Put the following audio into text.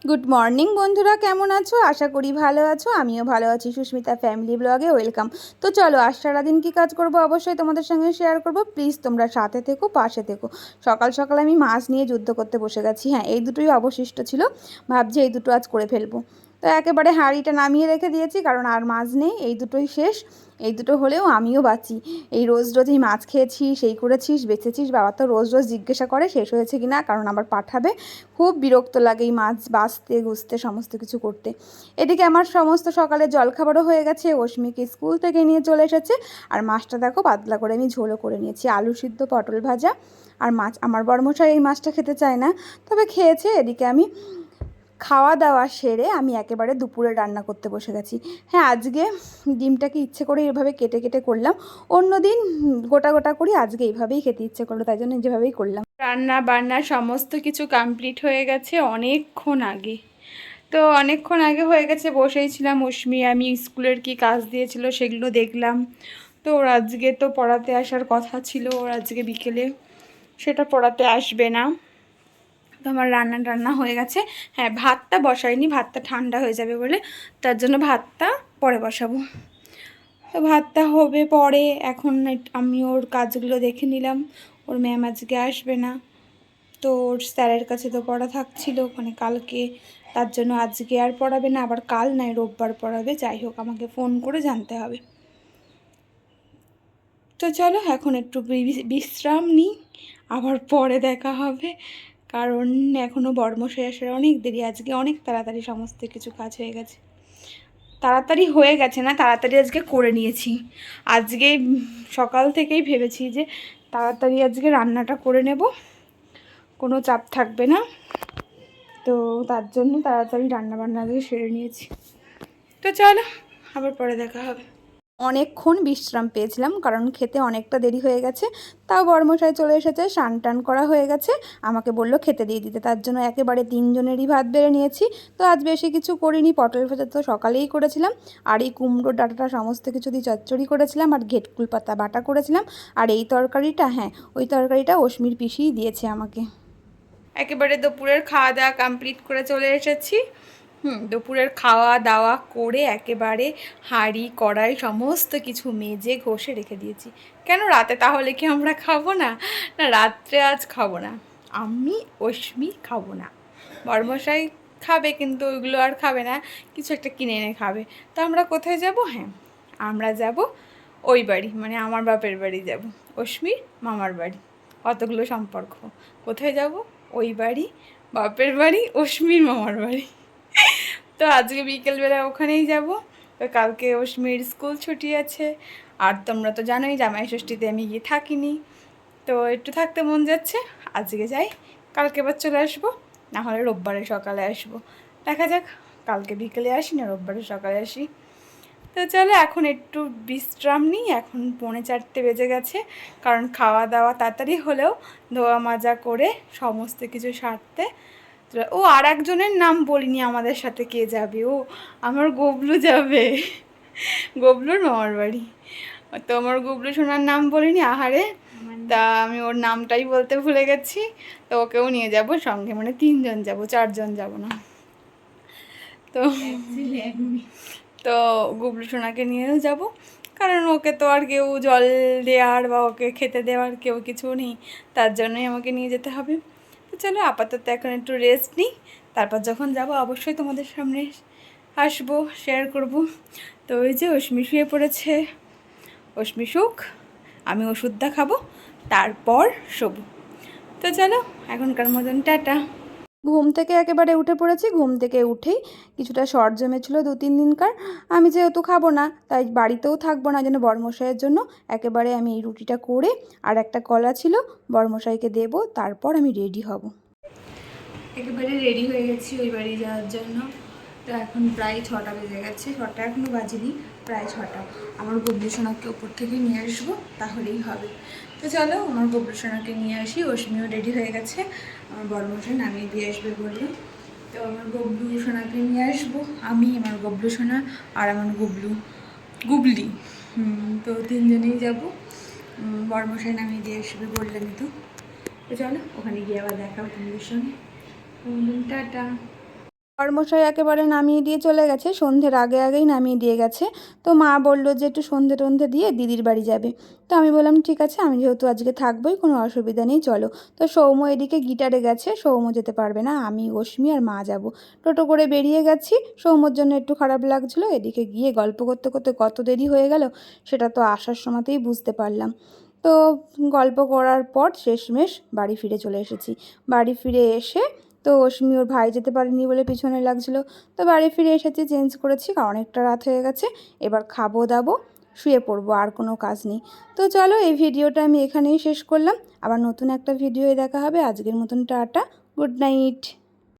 Good morning বন্ধুরা, কেমন আছো? আশা করি ভালো আছো। আমিও ভালো আছি। সুস্মিতা ফ্যামিলি ব্লগে ওয়েলকাম। তো চলো, আজ সারাদিন কী কাজ করবো অবশ্যই তোমাদের সঙ্গে শেয়ার করবো। প্লিজ তোমরা সাথে থেকো, পাশে থেকো। সকাল সকাল আমি মাছ নিয়ে যুদ্ধ করতে বসে গেছি। হ্যাঁ, এই দুটোই অবশিষ্ট ছিল, ভাবছি এই দুটো আজ করে ফেলবো। তো একেবারে হাঁড়িটা নামিয়ে রেখে দিয়েছি, কারণ আর মাছ নেই, এই দুটোই শেষ। এই দুটো হলেও আমিও বাঁচি। এই রোজ রোজই মাছ খেয়েছিস, সেই করেছিস, বেঁচেছিস। বাবা তো রোজ রোজ জিজ্ঞাসা করে শেষ হয়েছে কি না, কারণ আবার পাঠাবে। খুব বিরক্ত লাগে এই মাছ বাছতে গুছতে সমস্ত কিছু করতে। এদিকে আমার সমস্ত সকালে জলখাবারও হয়ে গেছে, অস্মিকে স্কুল থেকে নিয়ে চলে এসেছে। আর মাছটা দেখো পাতলা করে আমি ঝোলও করে নিয়েছি, আলু সিদ্ধ, পটল ভাজা আর মাছ। আমার বড়মশাই এই মাছটা খেতে চায় না, তবে খেয়েছে। এদিকে আমি খাওয়া দাওয়া সেরে আমি একেবারে দুপুরে রান্না করতে বসে গেছি। হ্যাঁ, আজকে ডিমটাকে ইচ্ছে করে এভাবে কেটে কেটে করলাম। অন্য দিন গোটা গোটা করি, আজকে এইভাবেই খেতে ইচ্ছে করলো, তাই জন্য যেভাবেই করলাম। রান্না বান্না সমস্ত কিছু কমপ্লিট হয়ে গেছে অনেকক্ষণ আগে। তো অনেকক্ষণ আগে হয়ে গেছে, বসেই ছিলাম। অস্মি আমি স্কুলের কি কাজ দিয়েছিল সেগুলো দেখলাম। তো ওর আজকে তো পড়াতে আসার কথা ছিল, ওর আজকে বিকেলে সেটা পড়াতে আসবে না। তো আমার রান্না হয়ে গেছে। হ্যাঁ, ভাতটা বসাইনি, ভাতটা ঠান্ডা হয়ে যাবে বলে, তার জন্য ভাতটা পরে বসাবো। তো ভাতটা হবে পরে। এখন আমি ওর কাজগুলো দেখে নিলাম। ওর ম্যাম আজকে আসবে না, তো ওর স্যারের কাছে তো পড়া থাকছিল মানে কালকে, তার জন্য আজকে আর পড়াবে না, আবার কাল নয় রোববার পড়াবে। যাই হোক, আমাকে ফোন করে জানতে হবে। তো চলো এখন একটু বিশ্রাম নিই, আবার পরে দেখা হবে। কারণ এখনও বর্মশাই আসার অনেক দেরি। আজকে অনেক তাড়াতাড়ি সমস্ত কিছু কাজ হয়ে গেছে। তাড়াতাড়ি হয়ে গেছে না, তাড়াতাড়ি আজকে করে নিয়েছি। আজকে সকাল থেকেই ভেবেছি যে তাড়াতাড়ি আজকে রান্নাটা করে নেব, কোনো চাপ থাকবে না। তো তার জন্য তাড়াতাড়ি রান্নাবান্না আজকে সেরে নিয়েছি। তো চলো, আবার পরে দেখা হবে। অনেকক্ষণ বিশ্রাম পেয়েছিলাম, কারণ খেতে অনেকটা দেরি হয়ে গেছে। তাও বড়মশাই চলে এসেছে, স্নান টান করা হয়ে গেছে, আমাকে বললো খেতে দিয়ে দিতে। তার জন্য একেবারে তিনজনেরই ভাত বেড়ে নিয়েছি। তো আজ বেশি কিছু করিনি, পটল ভাজা তো সকালেই করেছিলাম, আর এই কুমড়োর ডাঁটাটা সমস্ত কিছু দিয়ে চচ্চড়ি করেছিলাম, আর ঘেটকুল পাতা বাটা করেছিলাম। আর এই তরকারিটা, হ্যাঁ ওই তরকারিটা অস্মির পিসিই দিয়েছে আমাকে। একেবারে দুপুরের খাওয়া দাওয়া কমপ্লিট করে চলে এসেছি। দুপুরের খাওয়া দাওয়া করে একেবারে হাঁড়ি কড়াই সমস্ত কিছু মেজে ঘষে রেখে দিয়েছি। কেন, রাতে তাহলে কি আমরা খাবো না? না, রাত্রে আজ খাবো না, আমি অস্মি খাবো না। বড়মশাই খাবে, কিন্তু ওইগুলো আর খাবে না, কিছু একটা কিনে এনে খাবে। তো আমরা কোথায় যাব? হ্যাঁ, আমরা যাব ওই বাড়ি, মানে আমার বাপের বাড়ি যাব, অস্মির মামার বাড়ি। কতগুলো সম্পর্ক, কোথায় যাব? ওই বাড়ি, বাপের বাড়ি, অস্মির মামার বাড়ি। তো আজকে বিকেলবেলা ওখানেই যাব। তো কালকে অস্মির স্কুল ছুটি আছে, আর তোমরা তো জানোই জামাই ষষ্ঠীতে আমি গিয়ে থাকিনি, তো একটু থাকতে মন যাচ্ছে। আজকে যাই, কালকে আবার চলে আসবো, না হলে রোববারে সকালে আসবো। দেখা যাক, কালকে বিকেলে আসি না রোববারে সকালে আসি। তো চলো এখন একটু বিশ্রাম নিই। এখন 3:45 বেজে গেছে, কারণ খাওয়া দাওয়া তাড়াতাড়ি হলেও ধোয়া মাজা করে সমস্ত কিছু সারতে। ও আর একজনের নাম বলিনি আমাদের সাথে কে যাবে, ও আমার গবলু যাবে, গবলুর মামার বাড়ি। তো আমার গবলু সোনার নাম বলিনি, আহারে, তা আমি ওর নামটাই বলতে ভুলে গেছি। তো ওকেও নিয়ে যাব সঙ্গে, মানে 3জন যাব, 4জন যাব না। তো তো গুবলু সোনাকে নিয়েও যাব, কারণ ওকে তো আর কেউ জল দেওয়ার বা ওকে খেতে দেওয়ার কেউ কিছু নেই, তার জন্যই আমাকে নিয়ে যেতে হবে। তো চলো আপাতত এখন একটু রেস্ট নিই, তারপর যখন যাব অবশ্যই তোমাদের সামনে আসবো, শেয়ার করব। তো ওই যে অস্মি শুয়ে পড়েছে, অস্মি সুখ, আমি ওষুধটা খাবো, তারপর শোবো। তো চলো এখনকার মতন টাটা। ঘুম থেকে একেবারে উঠে পড়েছি। ঘুম থেকে উঠেই কিছুটা শর্ট জমেছিল 2-3 দিনকার। আমি যেহেতু খাবো না, তাই বাড়িতেও থাকবো না, যেন বড়মশাইয়ের জন্য একেবারে আমি এই রুটিটা করে, আর একটা কলা ছিল বড়মশাইকে দেবো, তারপর আমি রেডি হব। একেবারে রেডি হয়ে গেছি ওই বাড়ি যাওয়ার জন্য। তো এখন প্রায় 6টা বেজে গেছে, 6টা এখনও বাজেনি, প্রায় 6টা। আমার গবলু সোনাকে ওপর থেকে নিয়ে আসবো, তাহলেই হবে। তো চলো আমার গবলু সোনাকে নিয়ে আসি। অস্মিও রেডি হয়ে গেছে, আমার বড়মশাই নামিয়ে দিয়ে আসবে বললো। তো আমার গবলু সোনাকে নিয়ে আসবো আমি, আমার গবলু সোনা আর আমার গুবলি। তো 3জনেই যাবো। বড়মশাই নামিয়ে দিয়ে আসবে বললেন। তো চলো ওখানে গিয়ে আবার দেখা হবে তোমাদের সঙ্গে। টাটা। কর্মশাই একেবারে নামিয়ে দিয়ে চলে গেছে, সন্ধ্যের আগে আগেই নামিয়ে দিয়ে গেছে। তো মা বলল যে একটু সন্ধে টন্ধে দিয়ে দিদির বাড়ি যাবে। তো আমি বললাম ঠিক আছে, আমি যেহেতু আজকে থাকবোই, কোনো অসুবিধা নেই, চলো। তো সৌম্য এদিকে গিটারে গেছে, সৌম্য যেতে পারবে না, আমি অশ্মি আর মা যাব। টোটো করে বেরিয়ে গেছি, সৌম্যর জন্য একটু খারাপ লাগছিলো। এদিকে গিয়ে গল্প করতে করতে কত দেরি হয়ে গেল সেটা তো আসার সময়তেই বুঝতে পারলাম। তো গল্প করার পর শেষমেশ বাড়ি ফিরে চলে এসেছি। বাড়ি ফিরে এসে তো অশ্মি ওর ভাই যেতে পারেনি বলে পিছনে লাগছিলো। তো বাড়ি ফিরে এসেছি, চেঞ্জ করেছি, কারণ অনেকটা রাত হয়ে গেছে। এবার খাবো দাবো, শুয়ে পড়বো, আর কোনো কাজ নেই। তো চলো, এই ভিডিওটা আমি এখানেই শেষ করলাম। আবার নতুন একটা ভিডিওয়ে দেখা হবে। আজকের মতন টাটা, গুড নাইট।